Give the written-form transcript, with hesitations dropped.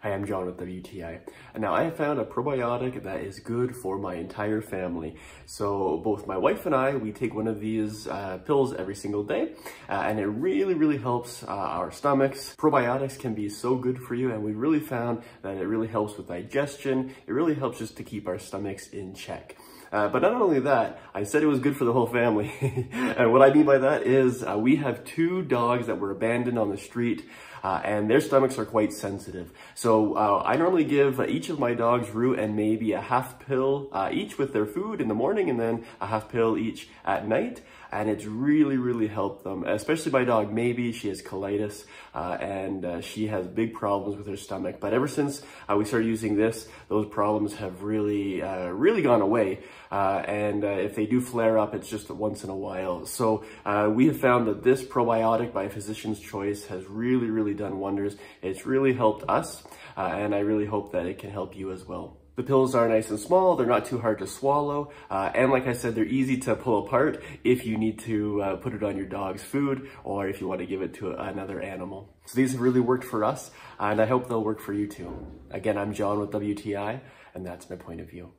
Hi, I'm John with WTI. And now I have found a probiotic that is good for my entire family. So both my wife and I, we take one of these pills every single day, and it really helps our stomachs. Probiotics can be so good for you, and we really found that it really helps with digestion. It really helps just to keep our stomachs in check. But not only that, I said it was good for the whole family. And what I mean by that is we have 2 dogs that were abandoned on the street, and their stomachs are quite sensitive. So I normally give each of my dogs root and maybe a half pill each with their food in the morning, and then a half pill each at night. And it's really helped them, especially my dog Maybe. She has colitis, and she has big problems with her stomach. But ever since we started using this, those problems have really gone away. And if they do flare up, it's just once in a while. So we have found that this probiotic by Physician's Choice has really done wonders. It's really helped us, and I really hope that it can help you as well. The pills are nice and small, they're not too hard to swallow, and like I said, they're easy to pull apart if you need to put it on your dog's food or if you want to give it to another animal. So these have really worked for us, and I hope they'll work for you too. Again, I'm John with WTI, and that's my point of view.